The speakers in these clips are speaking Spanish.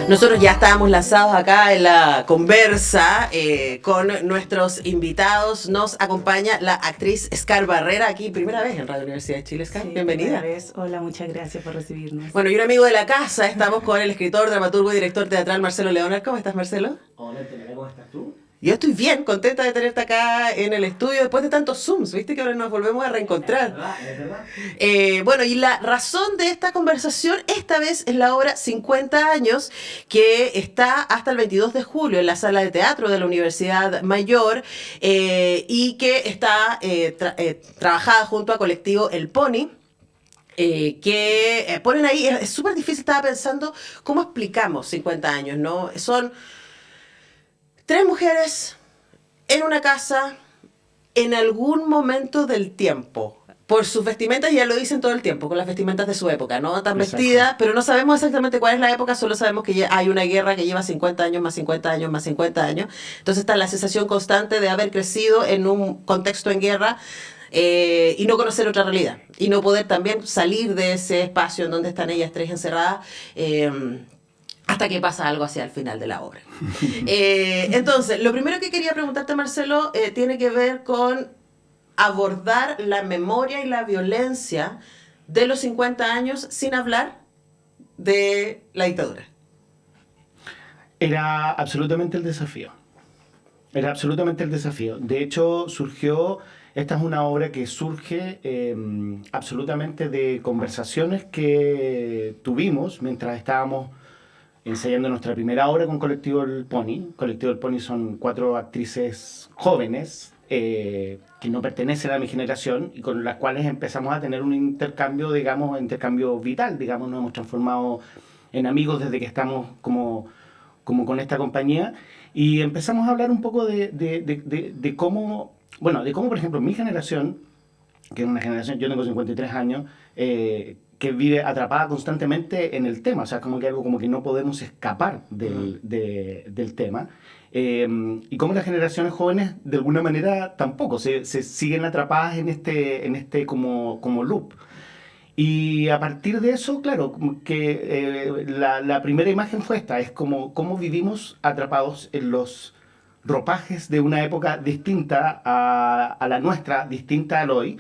Nosotros ya estábamos lanzados acá en la conversa con nuestros invitados. Nos acompaña la actriz Scar Barrera, aquí primera vez en Radio Universidad de Chile. Scar, Sí, bienvenida. Vez. Hola, muchas gracias por recibirnos. Bueno, y un amigo de la casa, estamos con el escritor, dramaturgo y director teatral Marcelo Leonard. ¿Cómo estás, Marcelo? Hola, Antonella, ¿cómo estás tú? Yo estoy bien, contenta de tenerte acá en el estudio después de tantos Zooms, ¿viste? Que ahora nos volvemos a reencontrar. Es verdad. Bueno, y la razón de esta conversación esta vez es la obra 50 años, que está hasta el 22 de julio en la sala de teatro de la Universidad Mayor y que está trabajada junto a colectivo El Pony. Que ponen ahí, es súper difícil, estaba pensando cómo explicamos 50 años, ¿no? Son 3 mujeres en una casa en algún momento del tiempo. Por sus vestimentas, ya lo dicen todo el tiempo, con las vestimentas de su época, ¿no? Están vestidas, pero no sabemos exactamente cuál es la época, solo sabemos que hay una guerra que lleva 50 años, más 50 años, más 50 años. Entonces está la sensación constante de haber crecido en un contexto en guerra y no conocer otra realidad. Y no poder también salir de ese espacio en donde están ellas 3 encerradas. Hasta que pasa algo hacia el final de la obra. Entonces, lo primero que quería preguntarte, Marcelo, tiene que ver con abordar la memoria y la violencia de los 50 años sin hablar de la dictadura. Era absolutamente el desafío. Era absolutamente el desafío. De hecho, esta es una obra que surge absolutamente de conversaciones que tuvimos mientras estábamos ensayando nuestra primera obra con Colectivo El Pony. Colectivo El Pony son 4 actrices jóvenes que no pertenecen a mi generación y con las cuales empezamos a tener un intercambio, digamos, intercambio vital, digamos, nos hemos transformado en amigos desde que estamos como con esta compañía y empezamos a hablar un poco de cómo, bueno, de cómo, por ejemplo, mi generación, que es una generación, yo tengo 53 años, que vive atrapada constantemente en el tema, o sea, como que algo como que no podemos escapar del tema. Y como las generaciones jóvenes, de alguna manera, tampoco, se siguen atrapadas en este como loop. Y a partir de eso, claro, que la primera imagen fue esta, es como cómo vivimos atrapados en los ropajes de una época distinta a la nuestra, distinta al hoy,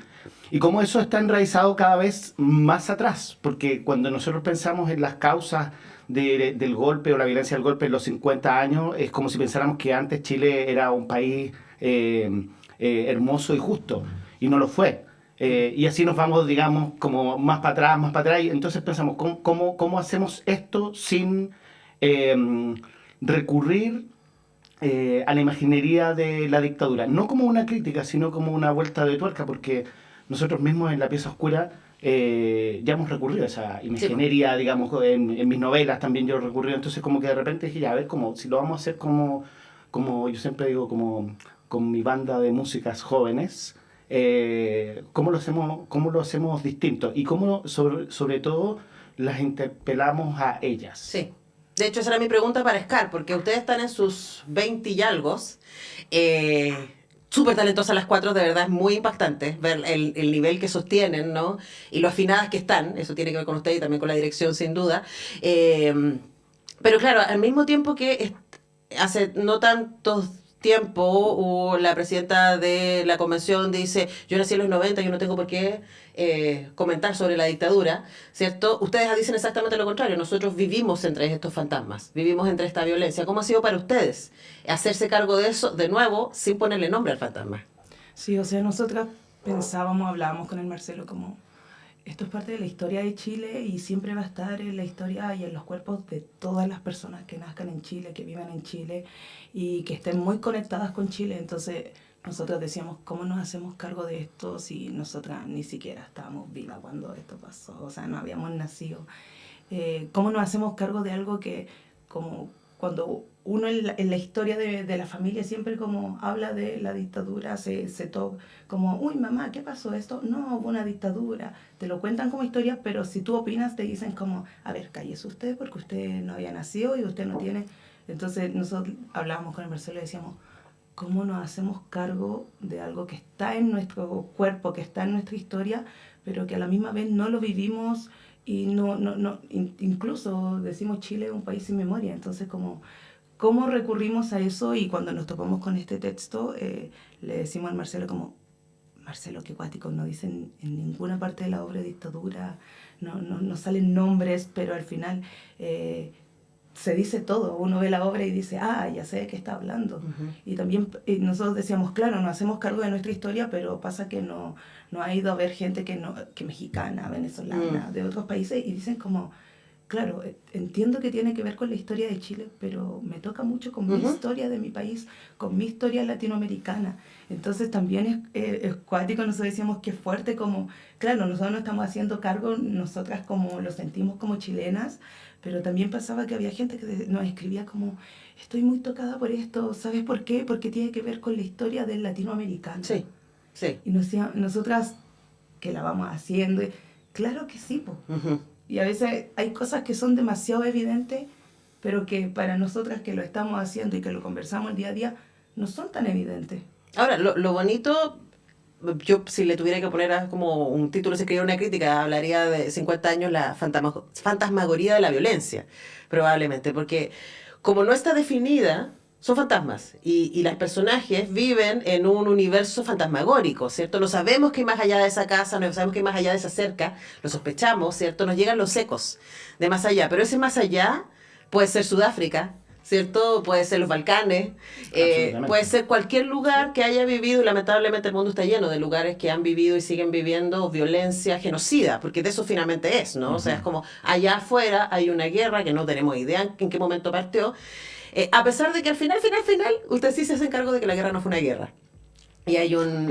y cómo eso está enraizado cada vez más atrás, porque cuando nosotros pensamos en las causas del golpe o la violencia del golpe en los 50 años, es como si pensáramos que antes Chile era un país hermoso y justo, y no lo fue. Y así nos vamos, digamos, como más para atrás, y entonces pensamos, ¿cómo hacemos esto sin recurrir a la imaginería de la dictadura? No como una crítica, sino como una vuelta de tuerca, porque nosotros mismos en La Pieza Oscura ya hemos recurrido a esa imaginería, sí, digamos, en mis novelas también yo he recurrido, entonces como que de repente dije, ya, a ver, como, si lo vamos a hacer como yo siempre digo, como con mi banda de músicas jóvenes, ¿cómo lo hacemos distinto? Y cómo, sobre todo, las interpelamos a ellas. Sí. De hecho, esa era mi pregunta para Scar, porque ustedes están en sus 20 y algo, súper talentosas las 4, de verdad es muy impactante ver el nivel que sostienen, ¿no? Y lo afinadas que están, eso tiene que ver con ustedes y también con la dirección, sin duda. Pero claro, al mismo tiempo que hace no tantos tiempo la presidenta de la convención dice, yo nací en los 90, yo no tengo por qué comentar sobre la dictadura, ¿cierto? Ustedes dicen exactamente lo contrario, nosotros vivimos entre estos fantasmas, vivimos entre esta violencia. ¿Cómo ha sido para ustedes hacerse cargo de eso, de nuevo, sin ponerle nombre al fantasma? Sí, o sea, nosotras hablábamos con el Marcelo como, esto es parte de la historia de Chile y siempre va a estar en la historia y en los cuerpos de todas las personas que nazcan en Chile, que vivan en Chile y que estén muy conectadas con Chile. Entonces nosotros decíamos, ¿cómo nos hacemos cargo de esto si nosotras ni siquiera estábamos vivas cuando esto pasó? O sea, no habíamos nacido. ¿Cómo nos hacemos cargo de algo que, como cuando uno en la historia de la familia siempre como habla de la dictadura, se toca como, uy, mamá, ¿qué pasó esto? No, hubo una dictadura. Te lo cuentan como historia, pero si tú opinas te dicen como, a ver, cállese usted porque usted no había nacido y usted no tiene... Entonces nosotros hablábamos con el Marcelo y decíamos, ¿cómo nos hacemos cargo de algo que está en nuestro cuerpo, que está en nuestra historia, pero que a la misma vez no lo vivimos Y incluso decimos Chile es un país sin memoria, entonces ¿cómo recurrimos a eso? Y cuando nos topamos con este texto, le decimos al Marcelo como, Marcelo, qué cuático, no dicen en ninguna parte de la obra dictadura, no salen nombres, pero al final se dice todo. Uno ve la obra y dice, ya sé de qué está hablando. Uh-huh. Y también nosotros decíamos, claro, nos hacemos cargo de nuestra historia, pero pasa que no ha ido a ver gente que mexicana, venezolana, de otros países, y dicen como, claro, entiendo que tiene que ver con la historia de Chile, pero me toca mucho con mi historia de mi país, con mi historia latinoamericana. Entonces también es cuático, nosotros decíamos que fuerte como, claro, nosotros nos estamos haciendo cargo, nosotras como lo sentimos como chilenas, pero también pasaba que había gente que nos escribía como, estoy muy tocada por esto, ¿sabes por qué? Porque tiene que ver con la historia del latinoamericano. Sí, sí. Y nosotras, que la vamos haciendo, claro que sí, po. Uh-huh. Y a veces hay cosas que son demasiado evidentes, pero que para nosotras que lo estamos haciendo y que lo conversamos el día a día, no son tan evidentes. Ahora, lo bonito, yo si le tuviera que poner como un título, si escribiera una crítica, hablaría de 50 años la fantasmagoría de la violencia, probablemente, porque como no está definida, son fantasmas y las personajes viven en un universo fantasmagórico, ¿cierto? No sabemos qué hay más allá de esa casa, no sabemos qué hay más allá de esa cerca, lo sospechamos, ¿cierto? Nos llegan los ecos de más allá, pero ese más allá puede ser Sudáfrica, ¿cierto? Puede ser los Balcanes, puede ser cualquier lugar que haya vivido, y lamentablemente el mundo está lleno de lugares que han vivido y siguen viviendo violencia genocida, porque de eso finalmente es, ¿no? Uh-huh. O sea, es como allá afuera hay una guerra que no tenemos idea en qué momento partió, a pesar de que al final, usted sí se hace cargo de que la guerra no fue una guerra. Y hay un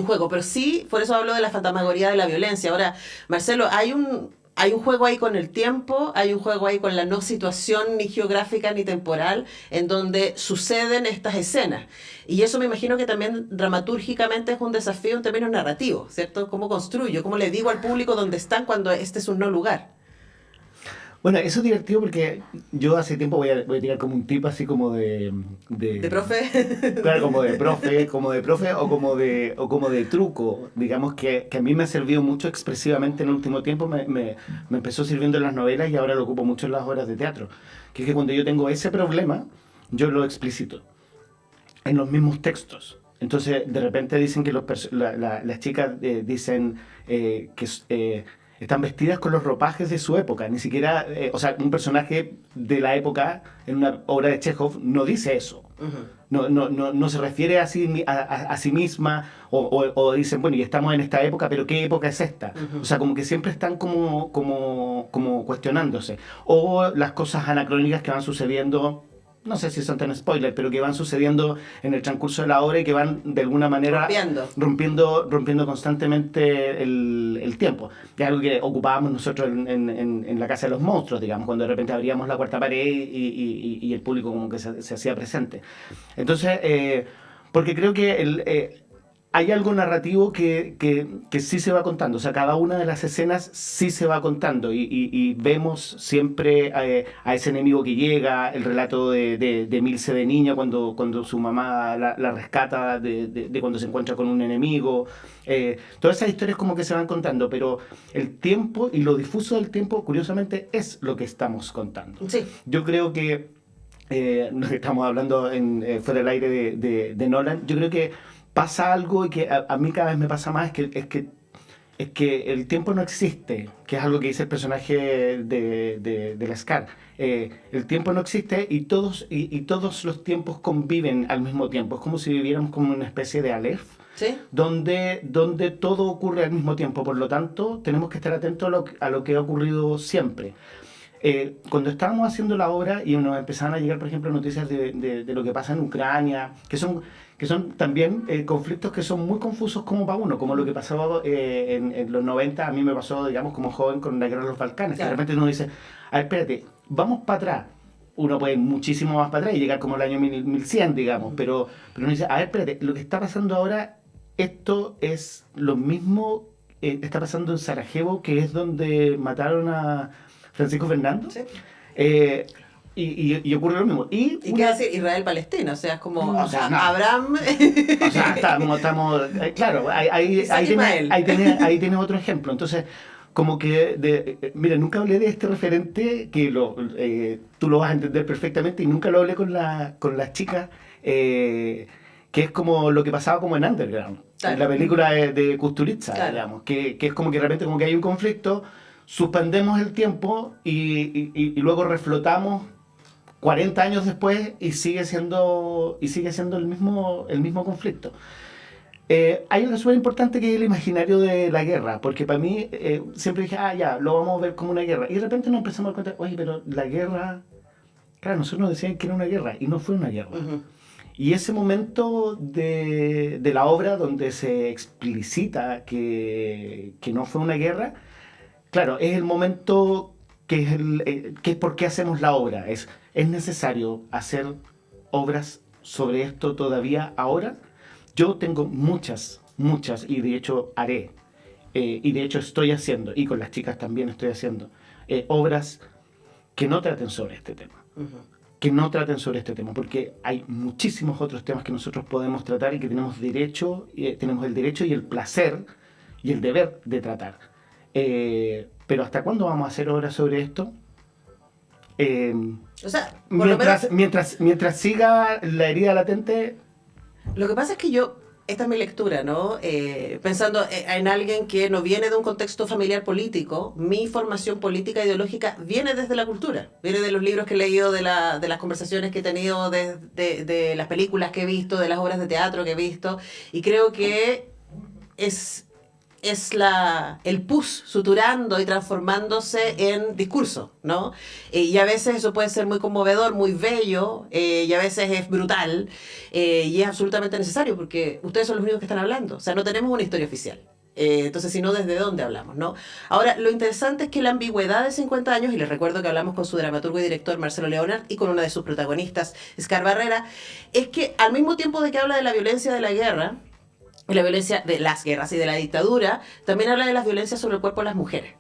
juego, pero sí, por eso hablo de la fantasmagoría de la violencia. Ahora, Marcelo, hay un juego ahí con el tiempo, hay un juego ahí con la no situación ni geográfica ni temporal en donde suceden estas escenas. Y eso me imagino que también dramatúrgicamente es un desafío en términos narrativos, ¿cierto? ¿Cómo construyo? ¿Cómo le digo al público dónde están cuando este es un no lugar? Bueno, eso es divertido porque yo hace tiempo voy a tirar como un tip así como de profe. Claro, como de profe o como de truco, digamos que a mí me ha servido mucho expresivamente en el último tiempo, me empezó sirviendo en las novelas y ahora lo ocupo mucho en las obras de teatro, que es que cuando yo tengo ese problema, yo lo explicito en los mismos textos. Entonces, de repente dicen que las chicas dicen que están vestidas con los ropajes de su época, ni siquiera, o sea, un personaje de la época en una obra de Chekhov no dice eso. Uh-huh. No se refiere a sí misma o dicen, bueno, y estamos en esta época, pero ¿qué época es esta? Uh-huh. O sea, como que siempre están como cuestionándose. O las cosas anacrónicas que van sucediendo, no sé si son tan spoilers, pero que van sucediendo en el transcurso de la obra y que van de alguna manera rompiendo constantemente el tiempo. Es algo que ocupábamos nosotros en la Casa de los Monstruos, digamos, cuando de repente abríamos la cuarta pared y el público como que se hacía presente. Entonces, porque creo que hay algo narrativo que sí se va contando, o sea, cada una de las escenas sí se va contando y vemos siempre a ese enemigo que llega, el relato de Milce de niña cuando su mamá la rescata de cuando se encuentra con un enemigo, todas esas historias como que se van contando, pero el tiempo y lo difuso del tiempo, curiosamente, es lo que estamos contando. Sí. Yo creo que, estamos hablando fuera del aire de Nolan, yo creo que pasa algo y que a mí cada vez me pasa más, es que el tiempo no existe, que es algo que dice el personaje de Lescar. El tiempo no existe y todos los tiempos conviven al mismo tiempo. Es como si viviéramos como una especie de Aleph, ¿sí? donde todo ocurre al mismo tiempo. Por lo tanto, tenemos que estar atentos a lo que ha ocurrido siempre. Cuando estábamos haciendo la obra y nos empezaban a llegar, por ejemplo, noticias de lo que pasa en Ucrania, que son también conflictos que son muy confusos como para uno, como lo que pasaba en los 90, a mí me pasó, digamos, como joven con la guerra de los Balcanes. Claro. De repente uno dice, a ver, espérate, vamos para atrás. Uno puede ir muchísimo más para atrás y llegar como al año 1100, digamos, pero uno dice, a ver, espérate, lo que está pasando ahora, esto es lo mismo, está pasando en Sarajevo, que es donde mataron a Francisco Fernando. Sí. Y ocurre lo mismo. ¿Y qué decir? Israel-Palestina, o sea, es como no. Abraham... O sea, estamos claro, ahí tienes otro ejemplo. Entonces, como que, mira, nunca hablé de este referente, que tú lo vas a entender perfectamente, y nunca lo hablé con las chicas, que es como lo que pasaba como en Underground, Claro. en la película de Kusturica, Claro. digamos, que es como que de repente como que hay un conflicto, suspendemos el tiempo y luego reflotamos 40 años después y sigue siendo el mismo conflicto. Hay algo súper importante que es el imaginario de la guerra, porque para mí siempre dije, ya, lo vamos a ver como una guerra. Y de repente nos empezamos a dar cuenta, oye, pero la guerra, claro, nosotros nos decían que era una guerra, y no fue una guerra. Ujú. Y ese momento de la obra donde se explicita que no fue una guerra, claro, es el momento que es por qué hacemos la obra. ¿Es necesario hacer obras sobre esto todavía ahora? Yo tengo muchas, y de hecho haré, y de hecho estoy haciendo, y con las chicas también estoy haciendo, obras que no traten sobre este tema. Ujú. Que no traten sobre este tema, porque hay muchísimos otros temas que nosotros podemos tratar y que tenemos tenemos el derecho y el placer y el deber de tratar. Pero ¿hasta cuándo vamos a hacer obras sobre esto? O sea, por lo menos, Mientras siga la herida latente. lo que pasa es que esta es mi lectura, ¿no? Pensando en alguien que no viene de un contexto familiar político, mi formación política ideológica viene desde la cultura, viene de los libros que he leído, de las conversaciones que he tenido, de las películas que he visto, de las obras de teatro que he visto, y creo que es el pus suturando y transformándose en discurso, ¿no? Y a veces eso puede ser muy conmovedor, muy bello, y a veces es brutal, y es absolutamente necesario porque ustedes son los únicos que están hablando, o sea, no tenemos una historia oficial. Entonces, si no, ¿desde dónde hablamos, no? Ahora, lo interesante es que la ambigüedad de 50 años, y les recuerdo que hablamos con su dramaturgo y director Marcelo Leonard y con una de sus protagonistas, Scar Barrera, es que al mismo tiempo de que habla de la violencia de la guerra, y la violencia de las guerras y de la dictadura, también habla de las violencias sobre el cuerpo de las mujeres.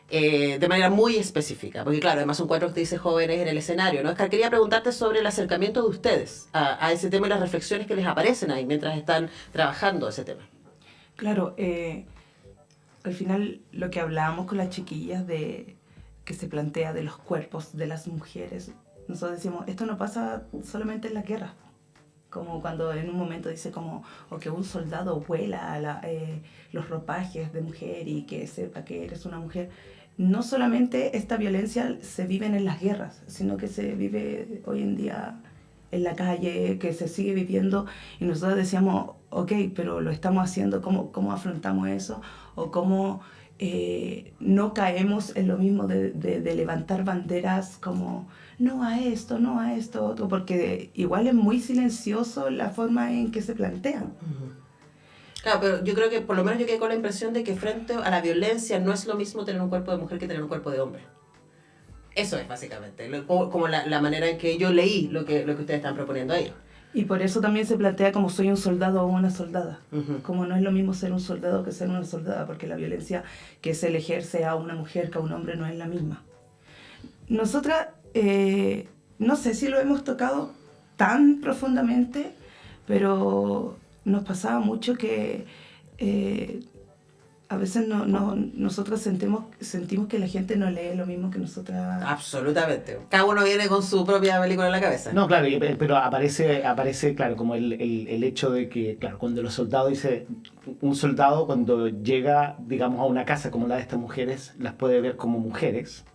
De manera muy específica, porque claro, además son 4 actrices jóvenes en el escenario, ¿no? Oscar, quería preguntarte sobre el acercamiento de ustedes a ese tema y las reflexiones que les aparecen ahí mientras están trabajando ese tema. Claro, al final lo que hablábamos con las chiquillas que se plantea de los cuerpos de las mujeres, nosotros decimos, esto no pasa solamente en la guerra. Como cuando en un momento dice como o que un soldado vuela los ropajes de mujer y que sepa que eres una mujer. No solamente esta violencia se vive en las guerras, sino que se vive hoy en día en la calle, que se sigue viviendo, y nosotros decíamos, ok, pero lo estamos haciendo, ¿cómo afrontamos eso? O cómo no caemos en lo mismo de levantar banderas como no a esto, otro, porque igual es muy silencioso la forma en que se plantean. Claro, pero yo creo que por lo menos yo quedé con la impresión de que frente a la violencia no es lo mismo tener un cuerpo de mujer que tener un cuerpo de hombre. Eso es básicamente, como la manera en que yo leí lo que ustedes están proponiendo ahí. Y por eso también se plantea como soy un soldado o una soldada. Uh-huh. Como no es lo mismo ser un soldado que ser una soldada, porque la violencia que se le ejerce a una mujer que a un hombre no es la misma. Nosotras, no sé si lo hemos tocado tan profundamente, pero nos pasaba mucho que a veces nosotros sentimos que la gente no lee lo mismo que nosotras. Absolutamente. Cada uno viene con su propia película en la cabeza. No, claro, pero aparece claro, como el hecho de que, claro, cuando los soldados un soldado cuando llega, digamos, a una casa como la de estas mujeres, las puede ver como mujeres,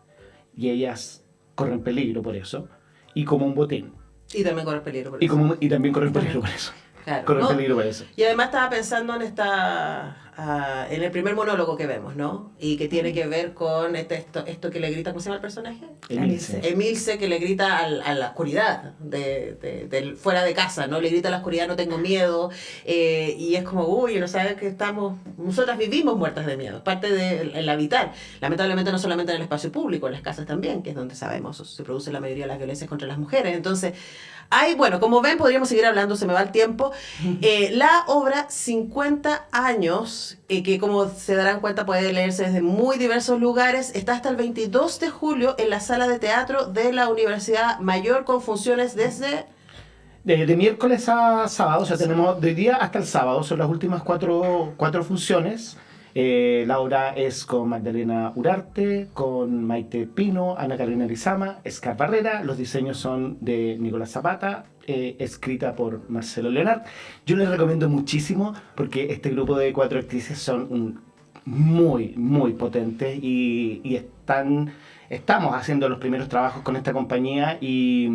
y ellas corren peligro por eso, y como un botín. Y también corren peligro por eso. Y también corren peligro por eso. Claro, Corren ¿no? peligro por eso. Y además estaba pensando en el primer monólogo que vemos, ¿no? Y que tiene que ver con esto que le grita, ¿cómo se llama el personaje? Emilce, que le grita a la oscuridad del fuera de casa, ¿no? Le grita a la oscuridad, no tengo miedo, y es como, uy, no sabes que nosotras vivimos muertas de miedo, es parte del habitar. Lamentablemente no solamente en el espacio público, en las casas también, que es donde sabemos se produce la mayoría de las violencias contra las mujeres. Entonces, bueno, como ven, podríamos seguir hablando, se me va el tiempo. La obra 50 años, que como se darán cuenta puede leerse desde muy diversos lugares, está hasta el 22 de julio en la sala de teatro de la Universidad Mayor con funciones desde... De miércoles a sábado, o sea, tenemos de hoy día hasta el sábado, son las últimas cuatro funciones. La obra es con Magdalena Urarte, con Maite Pino, Ana Carolina Lizama, Escar Barrera. Los diseños son de Nicolás Zapata, escrita por Marcelo Leonard. Yo les recomiendo muchísimo porque este grupo de 4 actrices son muy, muy potentes y estamos haciendo los primeros trabajos con esta compañía y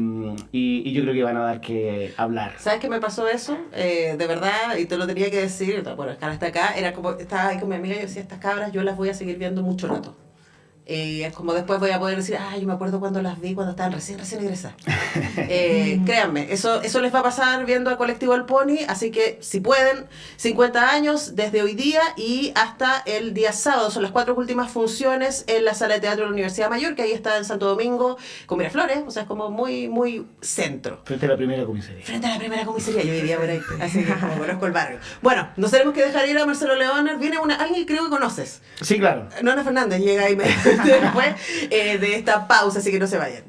yo creo que van a dar que hablar. ¿Sabes qué me pasó eso? De verdad, y te lo tenía que decir, bueno, Escar está acá, era como, estaba ahí con mi amiga y yo decía, estas cabras yo las voy a seguir viendo mucho rato. Es como después voy a poder decir, yo me acuerdo cuando las vi, cuando estaban recién egresadas. Créanme, eso les va a pasar viendo a Colectivo El Pony, así que si pueden, 50 años desde hoy día y hasta el día sábado, son las 4 últimas funciones en la Sala de Teatro de la Universidad Mayor, que ahí está en Santo Domingo, con Miraflores, o sea, es como muy, muy centro. Frente a la primera comisaría. Frente a la primera comisaría, yo vivía por ahí, así que como conozco el barrio. Bueno, nos tenemos que dejar ir a Marcelo Leonard, viene alguien que creo que conoces. Sí, claro. Nona Fernández llega ahí después de esta pausa, así que no se vayan.